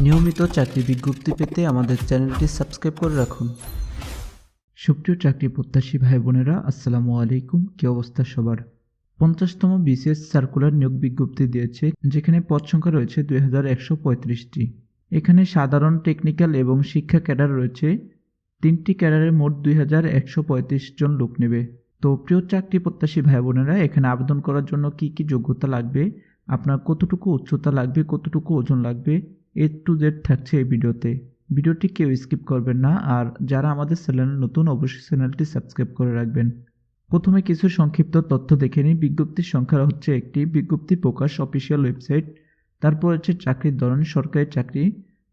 নিয়মিত চাকরি বিজ্ঞপ্তি পেতে আমাদের চ্যানেলটি সাবস্ক্রাইব করে রাখুন। সুপ্রিয় চাকরি প্রত্যাশী ভাই বোনেরা, আসসালামু আলাইকুম। কি অবস্থা সবার? 50তম বিসিএস সার্কুলার নিয়োগ বিজ্ঞপ্তি দিয়েছে, যেখানে পদ সংখ্যা রয়েছে 2135টি। এখানে সাধারণ, টেকনিক্যাল এবং শিক্ষা ক্যাডার রয়েছে। 3টি ক্যাডারে মোট 2135 জন লোক নেবে। তো প্রিয় চাকরি প্রত্যাশী ভাই বোনেরা, এখানে আবেদন করার জন্য কি কি যোগ্যতা লাগবে, আপনার কতটুকু উচ্চতা লাগবে, কতটুকু ওজন লাগবে, A to Z থাকছে এই ভিডিওতে। ভিডিওটি কেউ স্কিপ করবেন না, আর যারা আমাদের চ্যানেলে নতুন অবশ্যই চ্যানেলটি সাবস্ক্রাইব করে রাখবেন। প্রথমে কিছু সংক্ষিপ্ত তথ্য দেখে নিই। বিজ্ঞপ্তির সংখ্যা হচ্ছে একটি, বিজ্ঞপ্তি প্রকাশ অফিসিয়াল ওয়েবসাইট। তারপর হচ্ছে চাকরির ধরন, সরকারি চাকরি।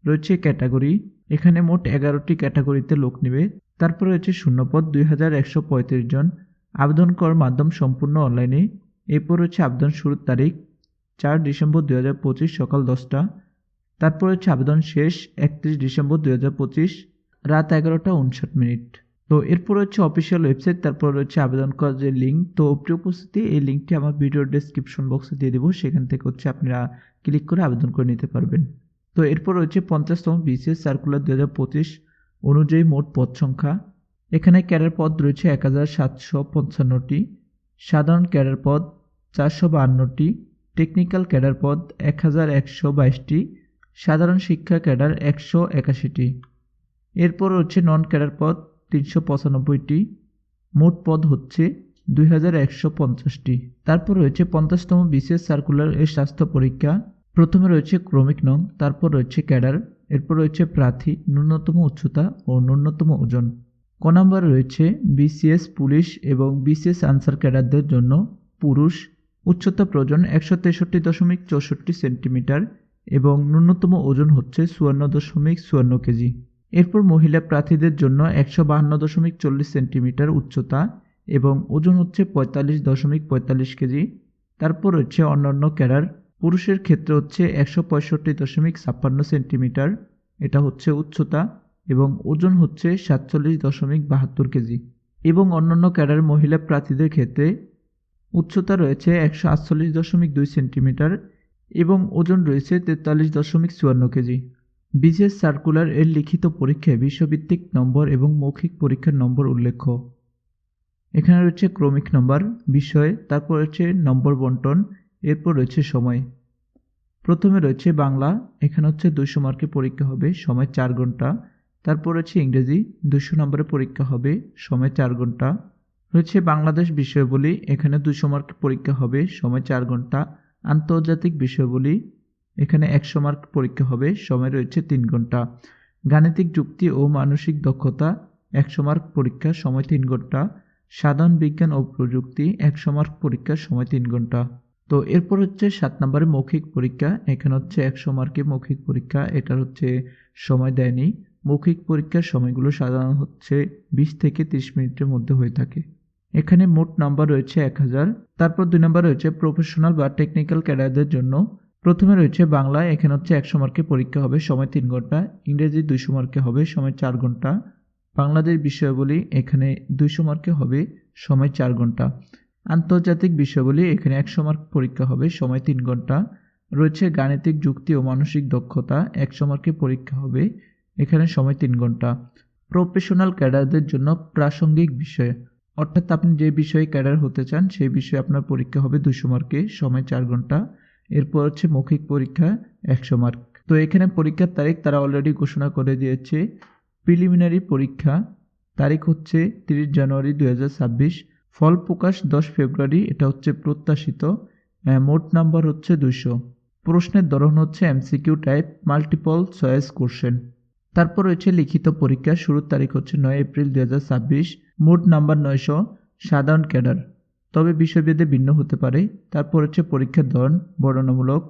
রয়েছে ক্যাটাগরি, এখানে মোট 11টি ক্যাটাগরিতে লোক নেবে। তারপর রয়েছে শূন্যপদ 2135 জন। আবেদন করার মাধ্যম সম্পূর্ণ অনলাইনে। এরপর হচ্ছে আবেদন শুরুর তারিখ 4 ডিসেম্বর 2025 সকাল 10টা। তারপর হচ্ছে আবেদন শেষ 31 ডিসেম্বর 2025 রাত 11টা 59 মিনিট। তো এরপর হচ্ছে অফিসিয়াল ওয়েবসাইট, তারপর হচ্ছে আবেদন করার যে লিঙ্ক। তো প্রিয় উপস্থিতি, এই লিঙ্কটি আমার ভিডিওর ডেসক্রিপশন বক্সে দিয়ে দেবো, সেখান থেকে হচ্ছে আপনারা ক্লিক করে আবেদন করে নিতে পারবেন। তো এরপর হচ্ছে 50তম বিসিএস সার্কুলার 2025 অনুযায়ী মোট পদ সংখ্যা। এখানে ক্যাডার পদ রয়েছে 1755টি, সাধারণ ক্যাডার পদ 452টি, টেকনিক্যাল ক্যাডার পদ 1122টি, সাধারণ শিক্ষা ক্যাডার 181টি। এরপর হচ্ছে নন ক্যাডার পদ 395টি, মোট পদ হচ্ছে 2150টি। তারপর রয়েছে 50তম বিসিএস সার্কুলার এর স্বাস্থ্য পরীক্ষা। প্রথমে রয়েছে ক্রমিক নং, তারপর রয়েছে ক্যাডার, এরপর রয়েছে প্রার্থী, ন্যূনতম উচ্চতা ও ন্যূনতম ওজন। ক নম্বর রয়েছে বিসিএস পুলিশ এবং বিসিএস আনসার ক্যাডারদের জন্য পুরুষ, উচ্চতা প্রয়োজন 163.64 সেন্টিমিটার এবং ন্যূনতম ওজন হচ্ছে 54.54 কেজি। এরপর মহিলা প্রার্থীদের জন্য 152.40 সেন্টিমিটার উচ্চতা এবং ওজন হচ্ছে 45.45 কেজি। তারপর হচ্ছে অন্যান্য ক্যাডার। পুরুষের ক্ষেত্রে হচ্ছে 165.56 সেন্টিমিটার, এটা হচ্ছে উচ্চতা, এবং ওজন হচ্ছে 47.72 কেজি। এবং অন্যান্য ক্যাডার মহিলা প্রার্থীদের ক্ষেত্রে উচ্চতা রয়েছে 148.2 সেন্টিমিটার এবং ওজন রয়েছে 43.54 কেজি। বিসিএস সার্কুলার এর লিখিত পরীক্ষায় বিশ্বভিত্তিক নম্বর এবং মৌখিক পরীক্ষার নম্বর উল্লেখ্য। এখানে রয়েছে ক্রমিক নম্বর, বিষয়, তারপর রয়েছে নম্বর বন্টন, এরপর রয়েছে সময়। প্রথমে রয়েছে বাংলা, এখানে হচ্ছে 200 মার্কের পরীক্ষা হবে, সময় 4 ঘন্টা। তারপর রয়েছে ইংরেজি, 200 নম্বরের পরীক্ষা হবে, সময় 4 ঘন্টা। রয়েছে বাংলাদেশ বিষয়াবলী, এখানে 200 মার্কের পরীক্ষা হবে, সময় 4 ঘন্টা। আন্তর্জাতিক বিষয়াবলী, এখানে 100 মার্ক পরীক্ষা হবে, সময় রয়েছে 3 ঘন্টা। গাণিতিক যুক্তি ও মানসিক দক্ষতা 100 মার্ক পরীক্ষা, সময় 3 ঘন্টা। সাধারণ বিজ্ঞান ও প্রযুক্তি 100 মার্ক পরীক্ষা, সময় 3 ঘন্টা। তো এরপর হচ্ছে 7 নম্বরের মৌখিক পরীক্ষা, এখানে হচ্ছে 100 মার্কের মৌখিক পরীক্ষা, এটার হচ্ছে সময় দেয়নি। মৌখিক পরীক্ষার সময়গুলো সাধারণত হচ্ছে 20 থেকে 30 মিনিটের মধ্যে হয়ে থাকে। এখানে মোট নাম্বার রয়েছে 1000। তারপর 2 নম্বর রয়েছে প্রফেশনাল বা টেকনিক্যাল ক্যাডারদের জন্য। প্রথমে রয়েছে বাংলা, এখানে হচ্ছে 100 মার্কের পরীক্ষা হবে, সময় 3 ঘন্টা। ইংরেজি 200 মার্কে হবে, সময় 4 ঘন্টা। বাংলাদেশ বিষয়াবলী এখানে 200 মার্কে হবে, সময় 4 ঘন্টা। আন্তর্জাতিক বিষয়াবলী এখানে 100 মার্ক পরীক্ষা হবে, সময় 3 ঘন্টা। রয়েছে গাণিতিক যুক্তি ও মানসিক দক্ষতা 100 মার্কের পরীক্ষা হবে, এখানে সময় 3 ঘন্টা। প্রফেশনাল ক্যাডারদের জন্য প্রাসঙ্গিক বিষয়, অর্থাৎ আপনি যে বিষয়ে ক্যাডার হতে চান সেই বিষয়ে আপনার পরীক্ষা হবে 200 মার্কে, সময় 4 ঘন্টা। এরপর হচ্ছে মৌখিক পরীক্ষা 100 মার্ক। তো এখানে পরীক্ষার তারিখ তারা অলরেডি ঘোষণা করে দিয়েছে। প্রিলিমিনারি পরীক্ষা তারিখ হচ্ছে 30 জানুয়ারি 2026, ফল প্রকাশ 10 ফেব্রুয়ারি, এটা হচ্ছে প্রত্যাশিত। মোট নাম্বার হচ্ছে 200। প্রশ্নের ধরন হচ্ছে MCQ type, multiple choice question. তারপর রয়েছে লিখিত পরীক্ষা, শুরুর তারিখ হচ্ছে 9 এপ্রিল 2026, মোট নাম্বার 900, সাধারণ ক্যাডার, তবে বিষয়ভেদে ভিন্ন হতে পারে। তারপর হচ্ছে পরীক্ষার ধরন বর্ণনামূলক।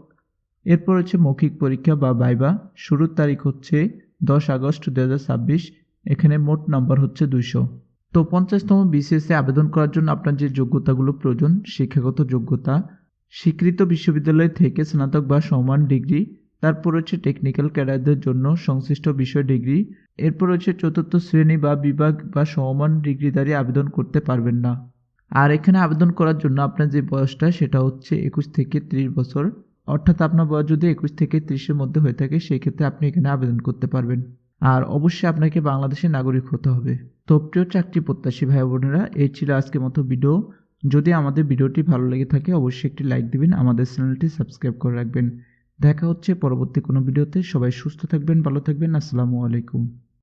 এরপর হচ্ছে মৌখিক পরীক্ষা বা ভাইভা, শুরুর তারিখ হচ্ছে 10 আগস্ট 2026, এখানে মোট নাম্বার হচ্ছে 200। তো 50তম বিসিএসে আবেদন করার জন্য আপনার যে যোগ্যতাগুলো প্রয়োজন, শিক্ষাগত যোগ্যতা, স্বীকৃত বিশ্ববিদ্যালয় থেকে স্নাতক বা সমান ডিগ্রি। তারপর হচ্ছে টেকনিক্যাল ক্যাডারদের জন্য সংশ্লিষ্ট বিষয় ডিগ্রি। এরপর হচ্ছে 4র্থ শ্রেণী বা বিভাগ বা সমমান ডিগ্রিধারী আবেদন করতে পারবেন না। আর এখানে আবেদন করার জন্য আপনার যে বয়সটা সেটা হচ্ছে 21 থেকে 30 বছর, অর্থাৎ আপনার বয়স যদি 21 থেকে 30-এর মধ্যে হয়ে থাকে সেই ক্ষেত্রে আপনি এখানে আবেদন করতে পারবেন। আর অবশ্যই আপনাকে বাংলাদেশের নাগরিক হতে হবে। তো প্রিয় চাকরি প্রত্যাশী ভাই বোনেরা, এই ছিল আজকের মতো ভিডিও। যদি আমাদের ভিডিওটি ভালো লেগে থাকে অবশ্যই একটি লাইক দিবেন, আমাদের চ্যানেলটি সাবস্ক্রাইব করে রাখবেন। দেখা হচ্ছে পরবর্তী কোনো ভিডিওতে। সবাই সুস্থ থাকবেন, ভালো থাকবেন। আসসালামু আলাইকুম।